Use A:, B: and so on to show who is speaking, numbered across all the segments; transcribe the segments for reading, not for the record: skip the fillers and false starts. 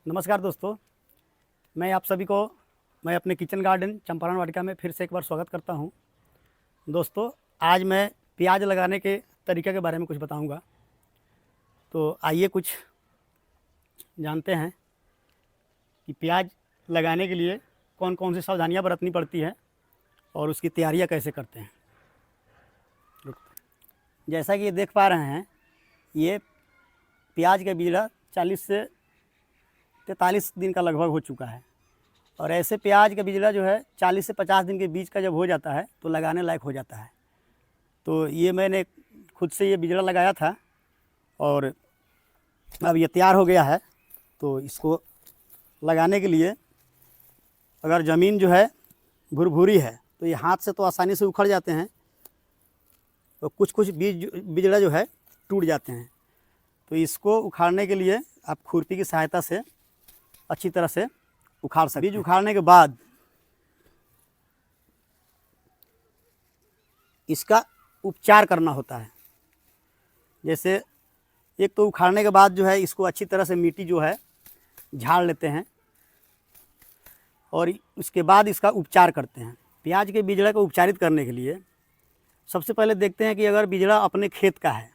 A: नमस्कार दोस्तों, मैं आप सभी को मैं अपने किचन गार्डन चंपारण वाटिका में फिर से एक बार स्वागत करता हूं। दोस्तों, आज मैं प्याज लगाने के तरीके के बारे में कुछ बताऊंगा। तो आइए कुछ जानते हैं कि प्याज लगाने के लिए कौन कौन सी सावधानियां बरतनी पड़ती है और उसकी तैयारियां कैसे करते हैं। जैसा कि ये देख पा रहे हैं, ये प्याज का बीड़ा 40 से 43 दिन का लगभग हो चुका है और ऐसे प्याज का बिजड़ा जो है 40 से 50 दिन के बीच का जब हो जाता है तो लगाने लायक हो जाता है। तो ये मैंने खुद से ये बिजड़ा लगाया था और अब ये तैयार हो गया है। तो इसको लगाने के लिए अगर ज़मीन जो है भुरभुरी है तो ये हाथ से तो आसानी से उखड़ जाते हैं और कुछ कुछ बिजड़ा जो है टूट जाते हैं। तो इसको उखाड़ने के लिए आप खुरपी की सहायता से अच्छी तरह से उखाड़ सकते हैं। बीज उखाड़ने के बाद इसका उपचार करना होता है। जैसे एक तो उखाड़ने के बाद जो है इसको अच्छी तरह से मिट्टी जो है झाड़ लेते हैं और उसके बाद इसका उपचार करते हैं। प्याज के बिजड़ा को उपचारित करने के लिए सबसे पहले देखते हैं कि अगर बिजड़ा अपने खेत का है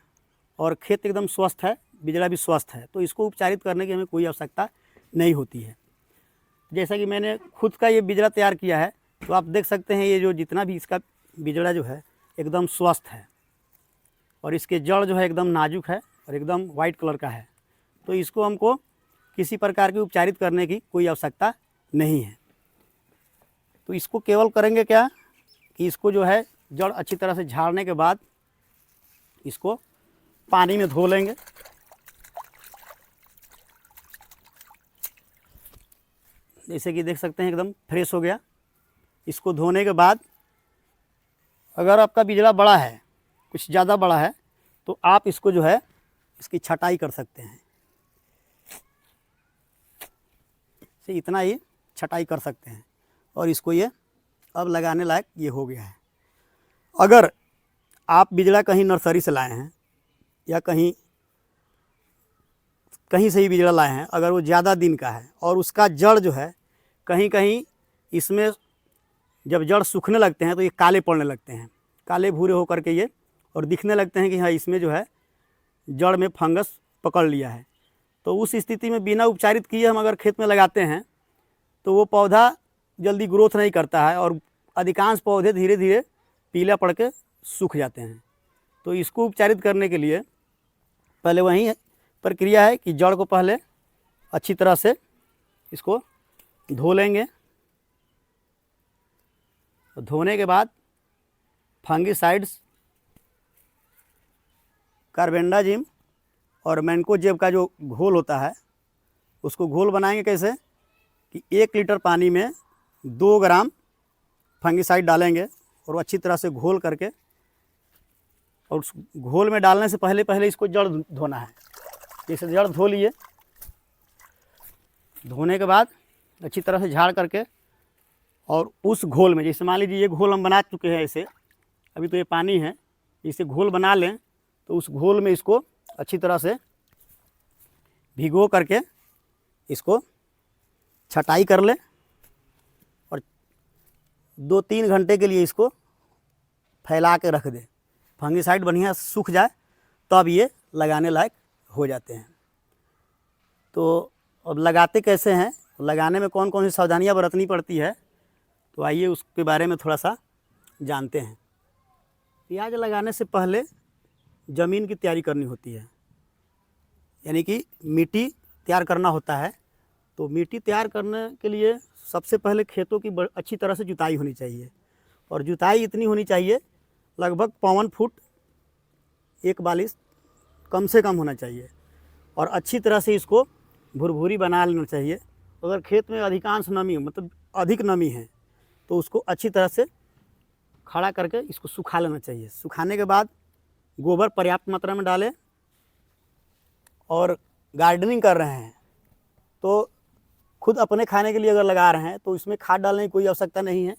A: और खेत एकदम स्वस्थ है, बिजड़ा भी स्वस्थ है, तो इसको उपचारित करने की हमें कोई आवश्यकता नहीं होती है। जैसा कि मैंने खुद का ये बिजड़ा तैयार किया है तो आप देख सकते हैं ये जो जितना भी इसका बिजड़ा जो है एकदम स्वस्थ है और इसके जड़ जो है एकदम नाजुक है और एकदम वाइट कलर का है। तो इसको हमको किसी प्रकार की उपचारित करने की कोई आवश्यकता नहीं है। तो इसको केवल करेंगे क्या कि इसको जो है जड़ अच्छी तरह से झाड़ने के बाद इसको पानी में धो लेंगे। जैसे कि देख सकते हैं एकदम फ्रेश हो गया। इसको धोने के बाद अगर आपका बिजड़ा बड़ा है, कुछ ज़्यादा बड़ा है, तो आप इसको जो है इसकी छटाई कर सकते हैं। से इतना ही छटाई कर सकते हैं और इसको ये अब लगाने लायक ये हो गया है। अगर आप बिजड़ा कहीं नर्सरी से लाए हैं या कहीं से ही बिजड़ा लाए हैं, अगर वो ज़्यादा दिन का है और उसका जड़ जो है कहीं कहीं इसमें जब जड़ सूखने लगते हैं तो ये काले पड़ने लगते हैं, काले भूरे होकर के ये और दिखने लगते हैं कि हाँ इसमें जो है जड़ में फंगस पकड़ लिया है। तो उस स्थिति में बिना उपचारित किए हम अगर खेत में लगाते हैं तो वो पौधा जल्दी ग्रोथ नहीं करता है और अधिकांश पौधे धीरे धीरे पीला पड़ के सूख जाते हैं। तो इसको उपचारित करने के लिए पहले वही प्रक्रिया है कि जड़ को पहले अच्छी तरह से इसको धो लेंगे। धोने के बाद फंगिसाइड्स, कार्बेंडाजिम और मैंकोजेब का जो घोल होता है उसको घोल बनाएंगे कैसे कि 1 लीटर पानी में 2 ग्राम फंगिसाइड डालेंगे और अच्छी तरह से घोल करके, और उस घोल में डालने से पहले इसको जड़ धोना है। जैसे जड़ धो लिए, धोने के बाद अच्छी तरह से झाड़ करके और उस घोल में, जैसे मान लीजिए ये घोल हम बना चुके हैं, ऐसे अभी तो ये पानी है, इसे घोल बना लें तो उस घोल में इसको अच्छी तरह से भिगो करके इसको छटाई कर लें और 2-3 घंटे के लिए इसको फैला के रख दें। फंगिसाइड बढ़िया सूख जाए तब ये लगाने लायक हो जाते हैं। तो अब लगाते कैसे हैं, लगाने में कौन कौन सी सावधानियां बरतनी पड़ती है, तो आइए उसके बारे में थोड़ा सा जानते हैं। प्याज लगाने से पहले ज़मीन की तैयारी करनी होती है, यानी कि मिट्टी तैयार करना होता है। तो मिट्टी तैयार करने के लिए सबसे पहले खेतों की अच्छी तरह से जुताई होनी चाहिए और जुताई इतनी होनी चाहिए लगभग 55 फुट 1 बालिश कम से कम होना चाहिए और अच्छी तरह से इसको भुरभुरी बना लेना चाहिए। अगर खेत में अधिकांश नमी मतलब अधिक नमी है तो उसको अच्छी तरह से खड़ा करके इसको सुखा लेना चाहिए। सुखाने के बाद गोबर पर्याप्त मात्रा में डालें और गार्डनिंग कर रहे हैं तो खुद अपने खाने के लिए अगर लगा रहे हैं तो इसमें खाद डालने की कोई आवश्यकता नहीं है।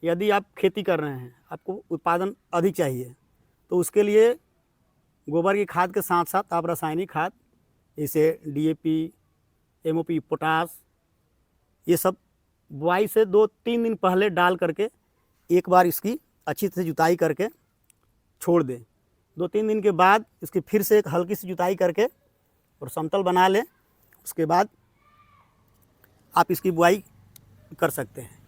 A: यदि आप खेती कर रहे हैं, आपको उत्पादन अधिक चाहिए, तो उसके लिए गोबर की खाद के साथ साथ आप रासायनिक खाद जैसे DAP MOP पोटास, ये सब बुआई से 2-3 दिन पहले डाल करके एक बार इसकी अच्छी तरह जुताई करके छोड़ दें। 2-3 दिन के बाद इसकी फिर से एक हल्की सी जुताई करके और समतल बना लें। उसके बाद आप इसकी बुआई कर सकते हैं।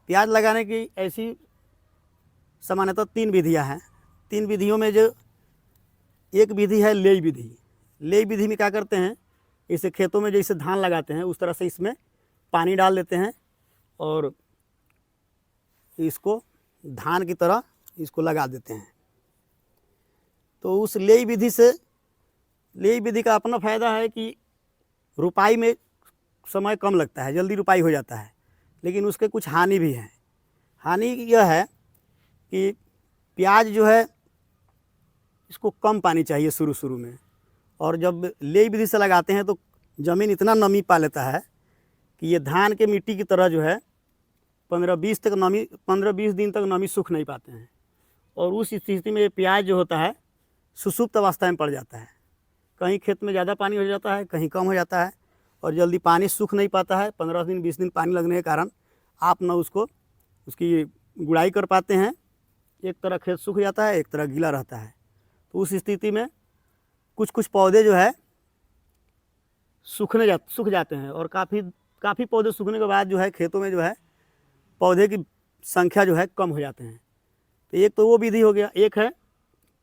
A: प्याज लगाने की ऐसी सामान्यतः 3 विधियां हैं। 3 विधियों में जो एक विधि है लेई विधि। लेई विधि में क्या करते हैं, इसे खेतों में जैसे धान लगाते हैं उस तरह से इसमें पानी डाल देते हैं और इसको धान की तरह इसको लगा देते हैं। तो उस लेई विधि से, लेई विधि का अपना फ़ायदा है कि रुपाई में समय कम लगता है, जल्दी रुपाई हो जाता है, लेकिन उसके कुछ हानि भी हैं। हानि यह है कि प्याज जो है इसको कम पानी चाहिए शुरू में, और जब लेई विधि से लगाते हैं तो ज़मीन इतना नमी पा लेता है कि ये धान के मिट्टी की तरह जो है 15-20 दिन तक नमी सूख नहीं पाते हैं, और उस स्थिति में ये प्याज जो होता है सुसुप्त अवस्था में पड़ जाता है। कहीं खेत में ज़्यादा पानी हो जाता है, कहीं कम हो जाता है, और जल्दी पानी सूख नहीं पाता है। 15 दिन 20 दिन पानी लगने के कारण आप न उसकी गुड़ाई कर पाते हैं। एक तरह खेत सूख जाता है, एक तरह गीला रहता है। तो उस स्थिति में कुछ पौधे जो है सूख जाते हैं, और काफ़ी पौधे सूखने के बाद जो है खेतों में जो है पौधे की संख्या जो है कम हो जाते हैं। तो एक तो वो विधि हो गया। एक है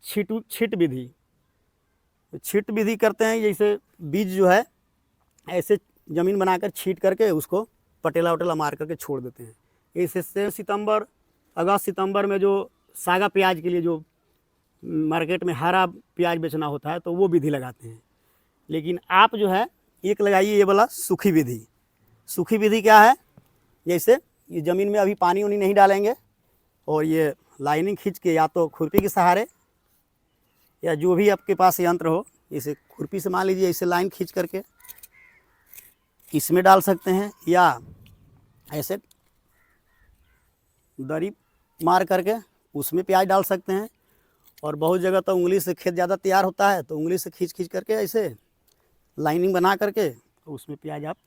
A: छीट विधि। छीट विधि करते हैं, जैसे बीज जो है ऐसे ज़मीन बनाकर छीट करके उसको पटेला वटेला मार करके छोड़ देते हैं। इससे अगस्त सितंबर में जो सागा प्याज के लिए जो मार्केट में हरा प्याज बेचना होता है तो वो विधि लगाते हैं। लेकिन आप जो है एक लगाइए ये वाला सूखी विधि। सूखी विधि क्या है, जैसे ये ज़मीन में अभी पानी उनी नहीं डालेंगे, और ये लाइनिंग खींच के या तो खुरपी के सहारे या जो भी आपके पास यंत्र हो, इसे खुरपी से मान लीजिए इसे लाइन खींच करके इसमें डाल सकते हैं, या ऐसे दरी मार करके उसमें प्याज डाल सकते हैं। और बहुत जगह तो उंगली से खेत ज़्यादा तैयार होता है तो उंगली से खींच करके ऐसे लाइनिंग बना करके तो उसमें प्याज आप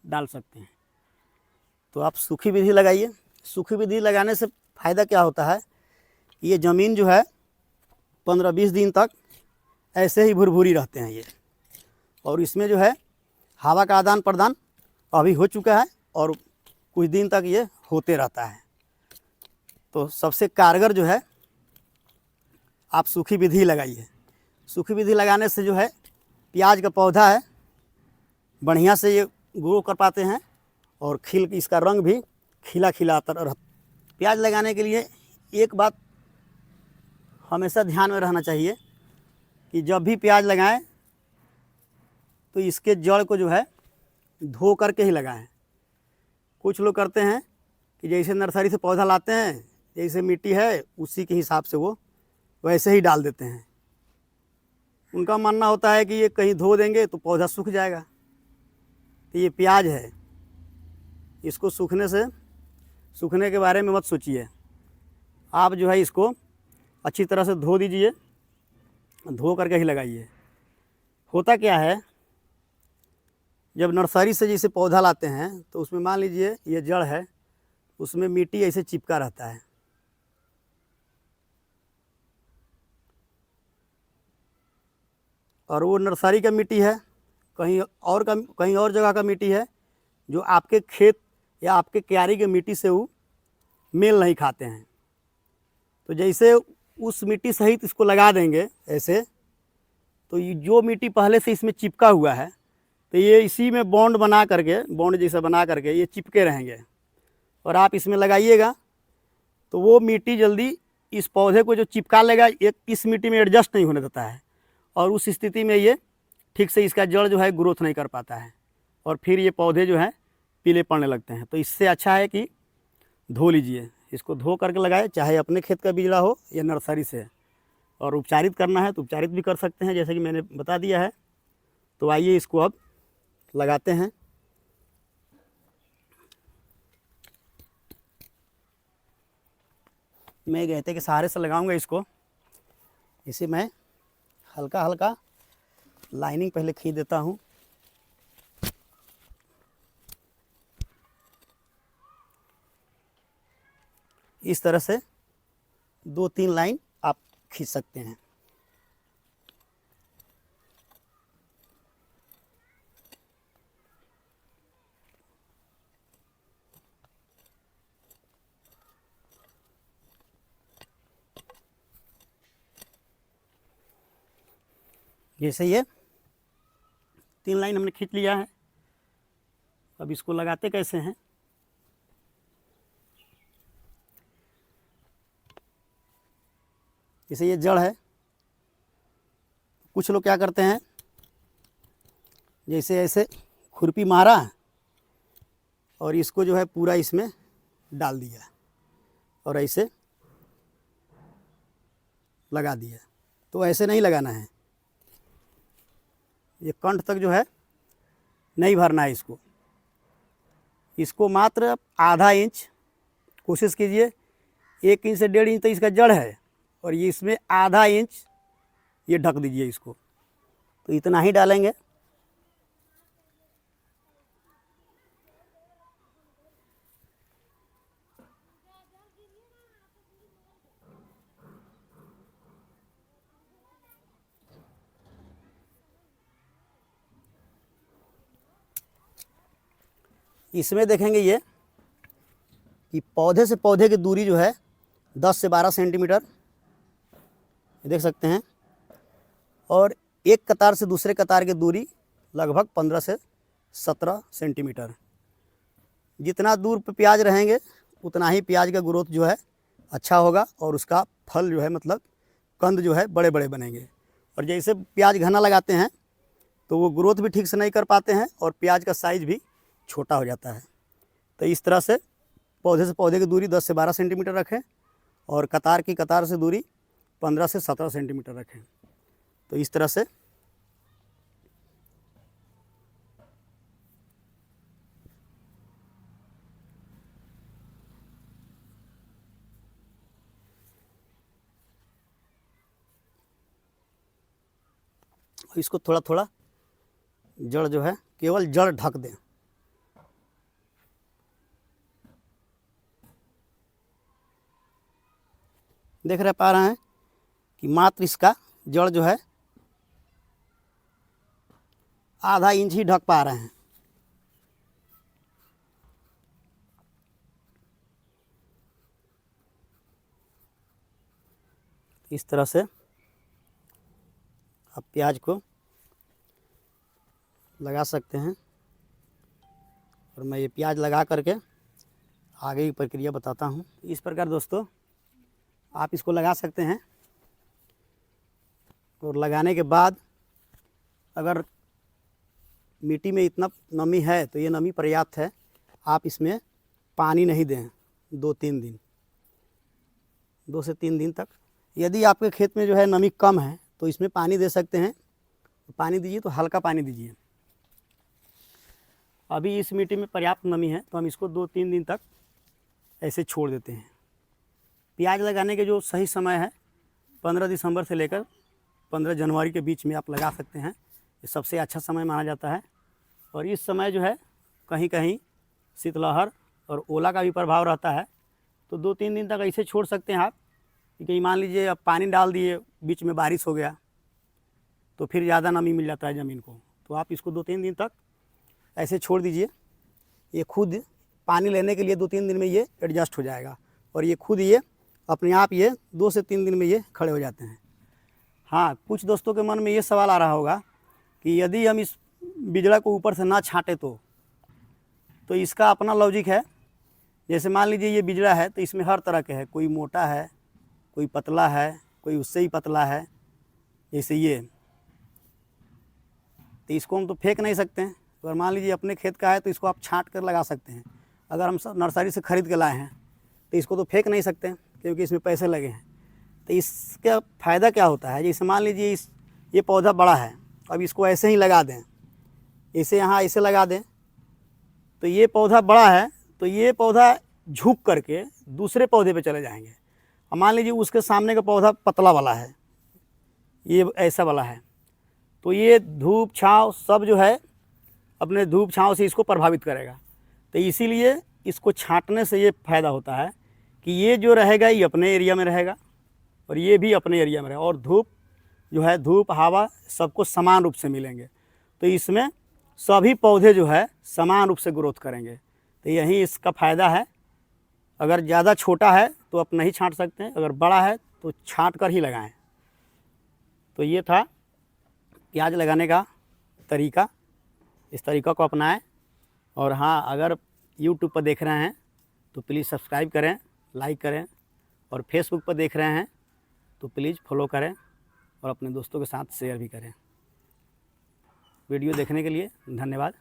A: डाल सकते हैं। तो आप सूखी विधि लगाइए। सूखी विधि लगाने से फ़ायदा क्या होता है, ये ज़मीन जो है 15-20 दिन तक ऐसे ही भुरभुरी रहते हैं ये, और इसमें जो है हवा का आदान प्रदान अभी हो चुका है और कुछ दिन तक ये होते रहता है। तो सबसे कारगर जो है आप सूखी विधि लगाइए। सूखी विधि लगाने से जो है प्याज का पौधा है बढ़िया से ये ग्रो कर पाते हैं, और इसका रंग भी खिला आता रहता। प्याज लगाने के लिए एक बात हमेशा ध्यान में रहना चाहिए कि जब भी प्याज लगाएं तो इसके जड़ को जो है धो करके ही लगाएं। कुछ लोग करते हैं कि जैसे नर्सरी से पौधा लाते हैं, जैसे मिट्टी है उसी के हिसाब से वो वैसे ही डाल देते हैं। उनका मानना होता है कि ये कहीं धो देंगे तो पौधा सूख जाएगा। तो ये प्याज है, इसको सूखने के बारे में मत सोचिए। आप जो है इसको अच्छी तरह से धो दीजिए, धो करके ही लगाइए। होता क्या है, जब नर्सरी से जैसे पौधा लाते हैं तो उसमें मान लीजिए ये जड़ है, उसमें मिट्टी ऐसे चिपका रहता है। और वो नर्सरी का मिट्टी है, कहीं और जगह का मिट्टी है, जो आपके खेत या आपके क्यारी के मिट्टी से वो मेल नहीं खाते हैं। तो जैसे उस मिट्टी सहित इसको लगा देंगे ऐसे, तो ये जो मिट्टी पहले से इसमें चिपका हुआ है तो ये इसी में बॉन्ड जैसा बना करके ये चिपके रहेंगे। और आप इसमें लगाइएगा तो वो मिट्टी जल्दी इस पौधे को जो चिपका लेगा, एक इस मिट्टी में एडजस्ट नहीं होने देता है, और उस स्थिति में ये ठीक से इसका जड़ जो है ग्रोथ नहीं कर पाता है, और फिर ये पौधे जो हैं पीले पड़ने लगते हैं। तो इससे अच्छा है कि धो लीजिए, इसको धो करके लगाए, चाहे अपने खेत का बिजड़ा हो या नर्सरी से। और उपचारित करना है तो उपचारित भी कर सकते हैं, जैसे कि मैंने बता दिया है। तो आइए इसको अब लगाते हैं। मैं गहते के सहारे से लगाऊंगा इसको। इसे मैं हल्का हल्का लाइनिंग पहले खींच देता हूँ। इस तरह से 2-3 लाइन आप खींच सकते हैं। जैसे ये 3 लाइन हमने खींच लिया है। अब इसको लगाते कैसे हैं? जैसे ये जड़ है, कुछ लोग क्या करते हैं, जैसे ऐसे खुरपी मारा और इसको जो है पूरा इसमें डाल दिया और ऐसे लगा दिया। तो ऐसे नहीं लगाना है, ये कंठ तक जो है नहीं भरना है इसको। इसको मात्र आधा इंच, कोशिश कीजिए 1 इंच से 1.5 इंच तक इसका जड़ है और ये इसमें आधा इंच ये ढक दीजिए इसको। तो इतना ही डालेंगे। इसमें देखेंगे ये कि पौधे से पौधे की दूरी जो है 10 से 12 सेंटीमीटर देख सकते हैं, और एक कतार से दूसरे कतार की दूरी लगभग 15 से 17 सेंटीमीटर। जितना दूर पे प्याज रहेंगे उतना ही प्याज का ग्रोथ जो है अच्छा होगा और उसका फल जो है मतलब कंद जो है बड़े बड़े बनेंगे। और जैसे प्याज घना लगाते हैं तो वो ग्रोथ भी ठीक से नहीं कर पाते हैं और प्याज का साइज भी छोटा हो जाता है। तो इस तरह से पौधे से पौधे की दूरी 10 से 12 सेंटीमीटर रखें और कतार की कतार से दूरी 15 से 17 सेंटीमीटर रखें। तो इस तरह से इसको थोड़ा थोड़ा जड़ जो है केवल जड़ ढक दें। देख रहे पा रहे हैं कि मात्र इसका जड़ जो है आधा इंच ही ढक पा रहे हैं। इस तरह से आप प्याज को लगा सकते हैं और मैं ये प्याज लगा करके आगे की प्रक्रिया बताता हूँ। इस प्रकार दोस्तों आप इसको लगा सकते हैं और लगाने के बाद अगर मिट्टी में इतना नमी है तो ये नमी पर्याप्त है। आप इसमें पानी नहीं दें 2-3 दिन, 2 से 3 दिन तक। यदि आपके खेत में जो है नमी कम है तो इसमें पानी दे सकते हैं। पानी दीजिए तो हल्का पानी दीजिए। अभी इस मिट्टी में पर्याप्त नमी है तो हम इसको 2-3 दिन तक ऐसे छोड़ देते हैं। प्याज लगाने के जो सही समय है 15 दिसंबर से लेकर 15 जनवरी के बीच में आप लगा सकते हैं। ये सबसे अच्छा समय माना जाता है। और इस समय जो है कहीं कहीं शीतलहर और ओला का भी प्रभाव रहता है, तो 2-3 दिन तक ऐसे छोड़ सकते हैं आप। कि मान लीजिए अब पानी डाल दिए, बीच में बारिश हो गया तो फिर ज़्यादा नमी मिल जाता है ज़मीन को, तो आप इसको 2-3 दिन तक ऐसे छोड़ दीजिए। ये खुद पानी लेने के लिए 2-3 दिन में ये एडजस्ट हो जाएगा और ये खुद ये अपने आप ये 2 से 3 दिन में ये खड़े हो जाते हैं। हाँ, कुछ दोस्तों के मन में ये सवाल आ रहा होगा कि यदि हम इस बिजड़ा को ऊपर से ना छाँटे तो इसका अपना लॉजिक है। जैसे मान लीजिए ये बिजड़ा है तो इसमें हर तरह के है, कोई मोटा है, कोई पतला है, कोई उससे ही पतला है, जैसे ये। तो इसको हम तो फेंक नहीं सकते हैं। अगर मान लीजिए अपने खेत का है तो इसको आप छाँट कर लगा सकते हैं। अगर हम नर्सरी से ख़रीद के लाए हैं तो इसको तो फेंक नहीं सकते क्योंकि इसमें पैसे लगे हैं। तो इसका फ़ायदा क्या होता है, जैसे मान लीजिए ये पौधा बड़ा है, अब इसको ऐसे ही लगा दें, इसे यहाँ ऐसे लगा दें, तो ये पौधा बड़ा है तो ये पौधा झुक करके दूसरे पौधे पे चले जाएंगे। अब मान लीजिए उसके सामने का पौधा पतला वाला है, ये ऐसा वाला है, तो ये धूप छाँव सब जो है अपने धूप छाँव से इसको प्रभावित करेगा। तो इसीलिए इसको छाँटने से ये फ़ायदा होता है कि ये जो रहेगा ये अपने एरिया में रहेगा और ये भी अपने एरिया में रहेगा, और धूप जो है, धूप हवा सबको समान रूप से मिलेंगे। तो इसमें सभी पौधे जो है समान रूप से ग्रोथ करेंगे। तो यही इसका फ़ायदा है। अगर ज़्यादा छोटा है तो आप नहीं छांट सकते हैं, अगर बड़ा है तो छांट कर ही लगाएं। तो ये था प्याज लगाने का तरीका, इस तरीक़ा को अपनाएं। और हाँ, अगर यूट्यूब पर देख रहे हैं तो प्लीज़ सब्सक्राइब करें, लाइक करें, और फेसबुक पर देख रहे हैं तो प्लीज़ फॉलो करें और अपने दोस्तों के साथ शेयर भी करें। वीडियो देखने के लिए धन्यवाद।